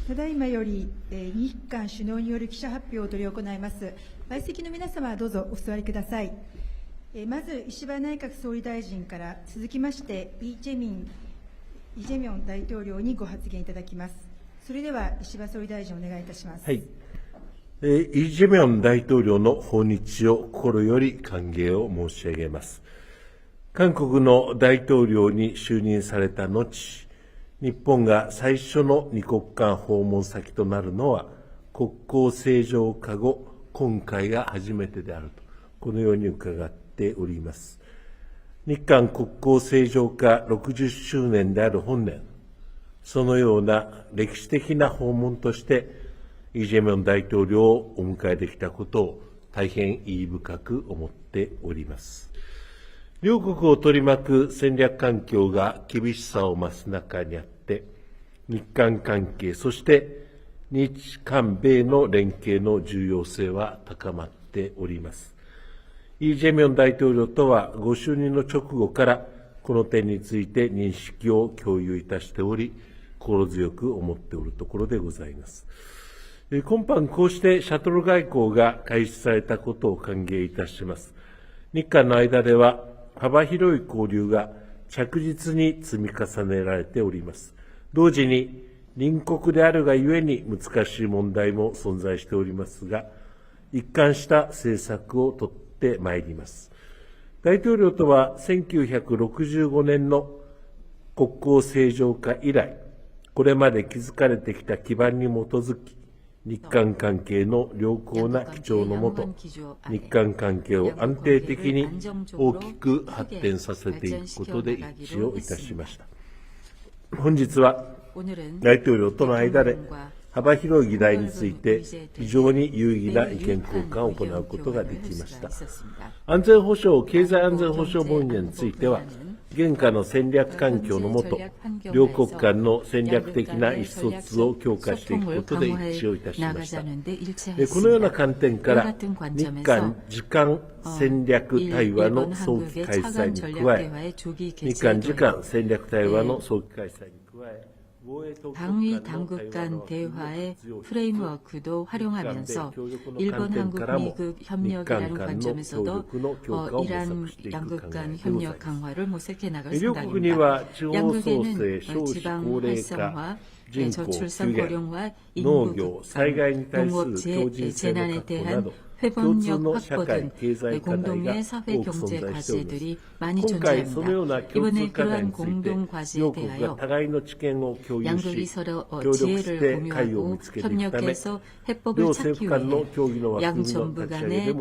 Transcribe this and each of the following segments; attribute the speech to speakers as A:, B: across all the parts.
A: ただいまより、日韓首脳による記者発表を執り行います。相席の皆様、どうぞお座りください。まず、石破内閣総理大臣から、続きまして、イ・ジェミョン大統領にご発言いただきます。それでは、石破総理大臣、お願いいたします。
B: はい。イ・ジェミョン大統領の訪日を心より歓迎を申し上げます。韓国の大統領に就任された後、日本が最初の二国間訪問先となるのは、国交正常化後、今回が初めてであると、このように伺っております。日韓国交正常化60周年である本年、そのような歴史的な訪問として、イ・ジェミョン大統領をお迎えできたことを大変意義深く思っております。両国を取り巻く戦略環境が厳しさを増す中にあって、日韓関係、そして日韓米の連携の重要性は高まっております。イ・ジェミョン大統領とはご就任の直後からこの点について認識を共有いたしており、心強く思っておるところでございます。今般こうしてシャトル外交が開始されたことを歓迎いたします。日韓の間では幅広い交流が着実に積み重ねられております。同時に隣国であるがゆえに難しい問題も存在しておりますが、一貫した政策をとってまいります。大統領とは1965年の国交正常化以来、これまで築かれてきた基盤に基づき、日韓関係の良好な基調のもと、日韓関係を安定的に大きく発展させていくことで一致をいたしました。本日は大統領との間で幅広い議題について非常に有意義な意見交換を行うことができました。安全保障、経済安全保障分野については、現下の戦略環境のもと、両国間の戦略的な意思疎通を強化していくことで一致をいたしました。このような観点から、日韓時間戦略対話の早期開催に加え、日韓時間戦略対話の早期開催に加え、
C: 방위 당국 간 대화의 프레임워크도 활용하면서 일본, 한국, 미국 협력이라는 관점에서도 이란 양국 간 협력 강화를 모색해 나갈 생각입니다. 양국에는 지방 활성화, 저출산 고령화, 인구 급감, 농업 재난에 대한 회복력 확보 등 공동의 사회 경제 과제들이 많이 존재합니다. 이번에 그러한 공동 과제에 대하여 양국이 서로 지혜를 공유하고 협력해서 해법을 찾기 위해 양 정부 간의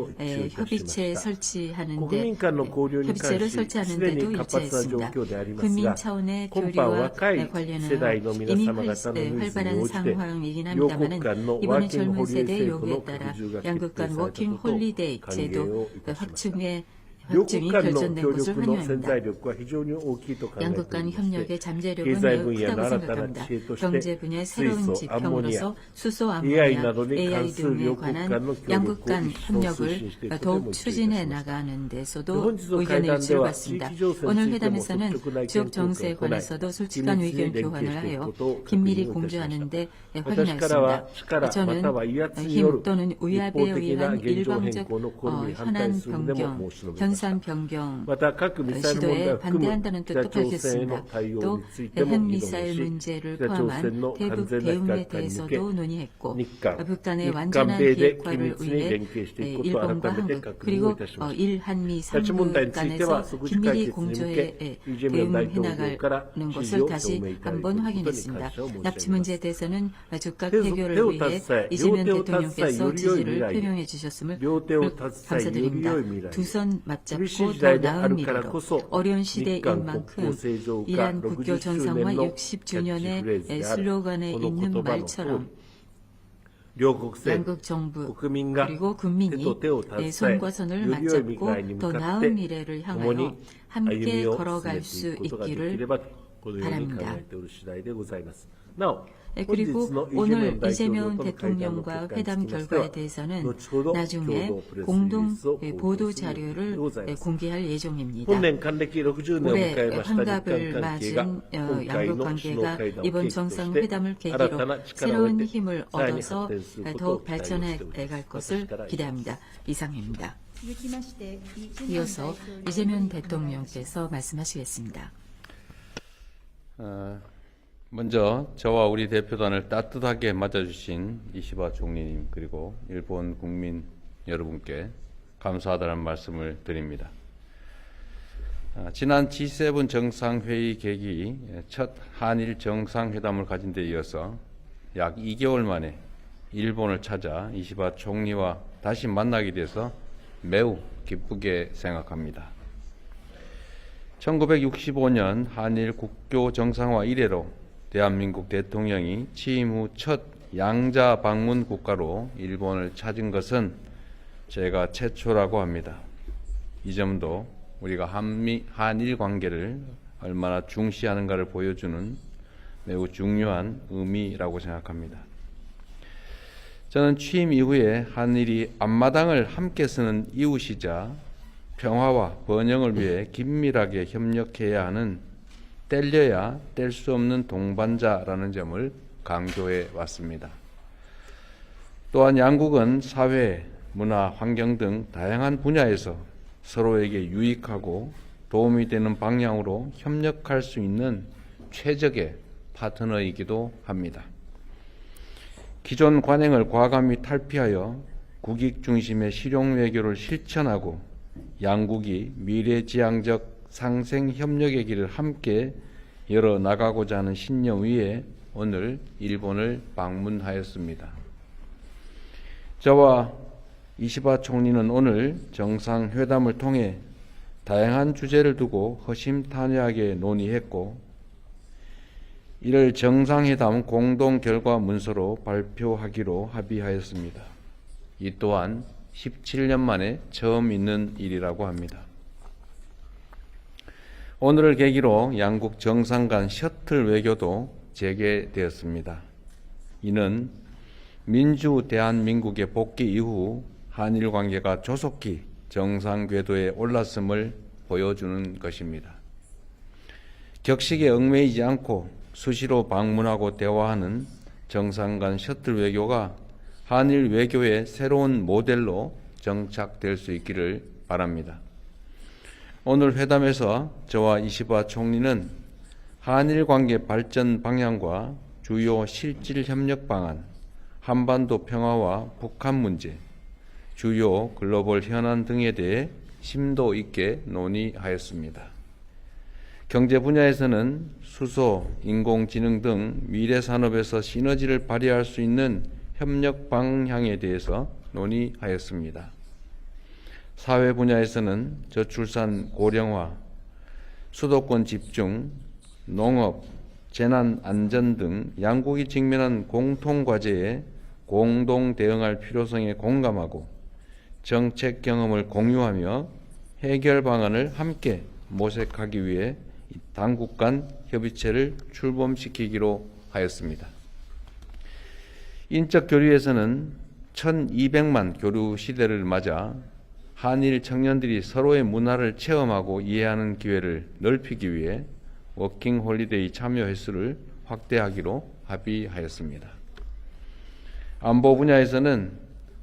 C: 협의체 설치하는데 협의체를 설치하는 데도 일치했습니다. 군민 차원의 교류와 관련한 이미 활발한 상황이긴 합니다만 이번에 젊은 세대의 요구에 따라 양국 간 워킹 홀리데이 제도 확충이 결정된 것을 환영합니다. 양국 간 협력의 잠재력은 매우 크다고 생각합니다. 경제 분야의 새로운 지평으로서 수소 암모니아, AI 등에 관한 양국 간 협력을 더욱 추진해 나가는 데서도 의견의 일치를 봤습니다. 오늘 회담에서는 지역 정세에 관해서도 솔직한 의견 교환을 하여 긴밀히 공조하는 데 활용하였습니다. 저는 힘 또는 위압에 의한 일방적 현안 변경, 현상 변경 시도에 반대한다는 뜻도 밝혔습니다. 또 핵미사일 문제를 포함한 대북 대응에 대해서도 논의했고 북 간의 완전한 비핵화를 위해 일본과 한국 그리고 일한미 3국 간에서 긴밀히 공조해 대응해 나가는 것을 다시 한번 확인했습니다. 납치 문제에 대해서는 즉각 해결을 위해 이재명 대통령께서 지지를 표명해 주셨음을 감사드립니다. 두 손 맞잡고 더 나은 미래로 어려운 시대인 만큼 이란 국교 정상화 60주년의 슬로건에 있는 말처럼 양국 정부 그리고 국민이 손과 손을 맞잡고 더 나은 미래를 향하여 함께 걸어갈 수 있기를 바랍니다. 그리고 오늘 이재명 대통령과 회담 결과에 대해서는 나중에 공동 보도 자료를 공개할 예정입니다. 올해 환갑을 맞은 양국 관계가 이번 정상회담을 계기로 새로운 힘을 얻어서 더욱 발전해 갈 것을 기대합니다. 이상입니다. 이어서 이재명 대통령께서 말씀하시겠습니다.
D: 먼저 저와 우리 대표단을 따뜻하게 맞아주신 이시바 총리님 그리고 일본 국민 여러분께 감사하다는 말씀을 드립니다. 지난 G7 정상회의 계기 첫 한일 정상회담을 가진 데 이어서 약 2개월 만에 일본을 찾아 이시바 총리와 다시 만나게 돼서 매우 기쁘게 생각합니다. 1965년 한일 국교 정상화 이래로 대한민국 대통령이 취임 후 첫 양자 방문 국가로 일본을 찾은 것은 제가 최초라고 합니다. 이 점도 우리가 한일 관계를 얼마나 중시하는가를 보여주는 매우 중요한 의미라고 생각합니다. 저는 취임 이후에 한일이 앞마당을 함께 쓰는 이웃이자 평화와 번영을 위해 긴밀하게 협력해야 하는 뗄려야 뗄 수 없는 동반자라는 점을 강조해 왔습니다. 또한 양국은 사회, 문화, 환경 등 다양한 분야에서 서로에게 유익하고 도움이 되는 방향으로 협력할 수 있는 최적의 파트너이기도 합니다. 기존 관행을 과감히 탈피하여 국익 중심의 실용 외교를 실천하고 양국이 미래지향적 상생 협력의 길을 함께 열어 나가고자 하는 신념 위에 오늘 일본을 방문하였습니다. 저와 이시바 총리는 오늘 정상회담을 통해 다양한 주제를 두고 허심탄회하게 논의했고 이를 정상회담 공동 결과 문서로 발표하기로 합의하였습니다. 이 또한 17년 만에 처음 있는 일이라고 합니다. 오늘을 계기로 양국 정상 간 셔틀 외교도 재개되었습니다. 이는 민주 대한민국의 복귀 이후 한일 관계가 조속히 정상 궤도에 올랐음을 보여주는 것입니다. 격식에 얽매이지 않고 수시로 방문하고 대화하는 정상 간 셔틀 외교가 한일 외교의 새로운 모델로 정착될 수 있기를 바랍니다. 오늘 회담에서 저와 이시바 총리는 한일 관계 발전 방향과 주요 실질 협력 방안, 한반도 평화와 북한 문제, 주요 글로벌 현안 등에 대해 심도 있게 논의하였습니다. 경제 분야에서는 수소, 인공지능 등 미래 산업에서 시너지를 발휘할 수 있는 협력 방향에 대해서 논의하였습니다. 사회 분야에서는 저출산 고령화, 수도권 집중, 농업, 재난 안전 등 양국이 직면한 공통 과제에 공동 대응할 필요성에 공감하고 정책 경험을 공유하며 해결 방안을 함께 모색하기 위해 당국 간 협의체를 출범시키기로 하였습니다. 인적 교류에서는 1200만 교류 시대를 맞아 한일 청년들이 서로의 문화를 체험하고 이해하는 기회를 넓히기 위해 워킹 홀리데이 참여 횟수를 확대하기로 합의하였습니다. 안보 분야에서는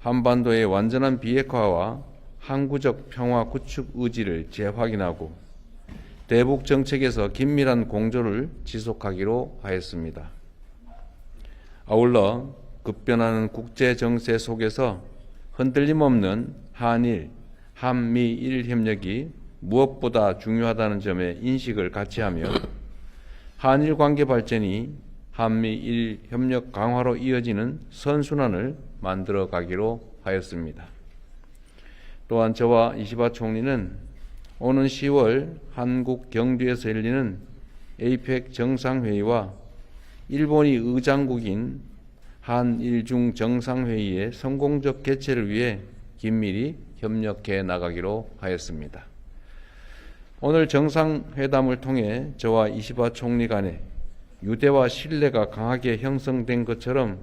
D: 한반도의 완전한 비핵화와 항구적 평화 구축 의지를 재확인하고 대북 정책에서 긴밀한 공조를 지속하기로 하였습니다. 아울러 급변하는 국제 정세 속에서 흔들림 없는 한일, 한미일 협력이 무엇보다 중요하다는 점에 인식을 같이 하며 한일 관계 발전이 한미일 협력 강화로 이어지는 선순환을 만들어 가기로 하였습니다. 또한 저와 이시바 총리는 오는 10월 한국 경주에서 열리는 에이펙 정상회의와 일본이 의장국인 한일중 정상회의의 성공적 개최를 위해 긴밀히 협력해 나가기로 하였습니다. 오늘 정상회담을 통해 저와 이시바 총리 간에 유대와 신뢰가 강하게 형성된 것처럼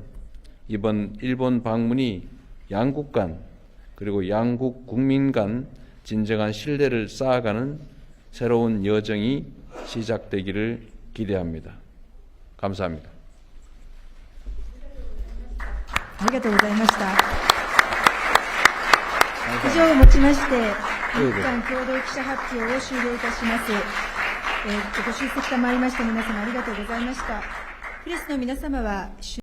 D: 이번 일본 방문이 양국 간 그리고 양국 국민 간 진정한 신뢰를 쌓아가는 새로운 여정이 시작되기를 기대합니다. 감사합니다.
A: ありがとうございました。以上をもちまして、日韓共同記者発表を終了いたします。ご出席賜りました皆様ありがとうございました。プレスの皆様は